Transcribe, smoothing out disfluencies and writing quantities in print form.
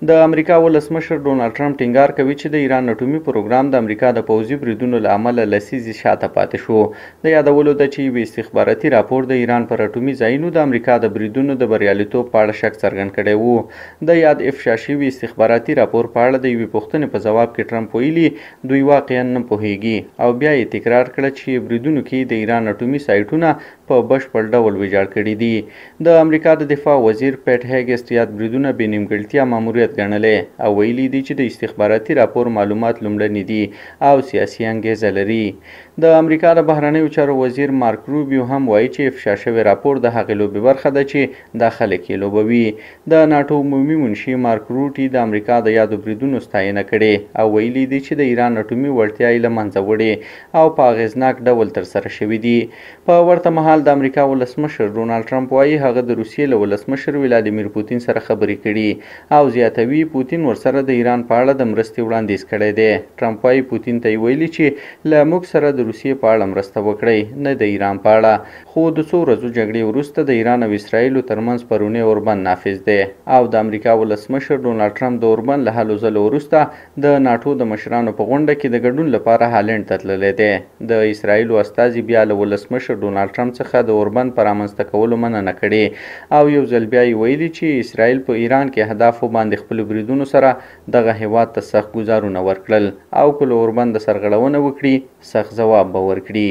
د امریکا ولسمشر ډونالډ ټرمپ ټینګار کوي چې د ایران اټومي پروګرام د امریکا د پوځي بریدونو له امله لسیزې شاته پاتې شو. د یادولو ده چې یو استخباراتي راپور د ایران پر اټومي ځایونو د امریکا د بریدونو د بریالیتوب په اړه شک څرګند کړی و. د یاد افشا شوي استخباراتي راپور په اړه د یوې پوښتنې په ځواب کې ټرمپ ویلي دوی واقعا نه پوهیږي او بیا یې تکرار کړه چې بریدونو کې د ایران اټومي سایټونه په بشپړ ډول ویجاړ کړي دي. د امریکا د دفاع وزیر پیټ هیګسټ یاد بریدونه بې نیمګړتیا ماموریت ګڼلې او ویلي دي چې د استخباراتي راپور معلومات لومړني دي او سیاسي انګیزه لري. د امریکا د بهرنیو چارو وزیر مارک روبیو هم وایي چې افشا شوی راپور د هغې لوبې برخه ده چې دا خلک یې لوبوي. د ناټو عمومي منشي مارک روټي د امریکا د یادو بریدونو ستاینه کړې او ویلي دي چې د ایران اټومي وړتیا یې له منځه وړې او په اغېزناک ډول ترسره شوي دي. په ورته مهال د امریکا ولسمشر ډونالډ ټرمپ وایي هغه د روسیې له ولسمشر ولادیمیر پوتین سره خبرې کړي او زیاتوي پوتین ورسره د ایران په اړه د مرستې وړاندیز کړی دی. ټرمپ وایي پوتین ته یې ویلي چې له موږ سره د روسیې په اړه مرسته وکړئ نه د ایران په اړه. خو د څو ورځو جګړې وروسته د ایران او اسرایلو ترمنځ پرونی اوربند نافذ دی او د امریکا ولسمشر ډونالډ ټرمپ د اوربند له هلو ځلو وروسته د ناټو د مشرانو په غونډه کې د ګډون لپاره هالند ته تللی دی. د اسرایلو استازي بیا له ولسمشر ډونالډ ټرمپ څخه د اوربند په رامنځته کولو مننه کړې او یو ځل بیا یې ویلي چې اسرایل په ایران کې اهدافو باندې خپل بریدونو سره دغه هیواد ته سخت ګزارونه ورکړل او که له اوربند سرغړونه وکړي سخت ځواب به ورکړي.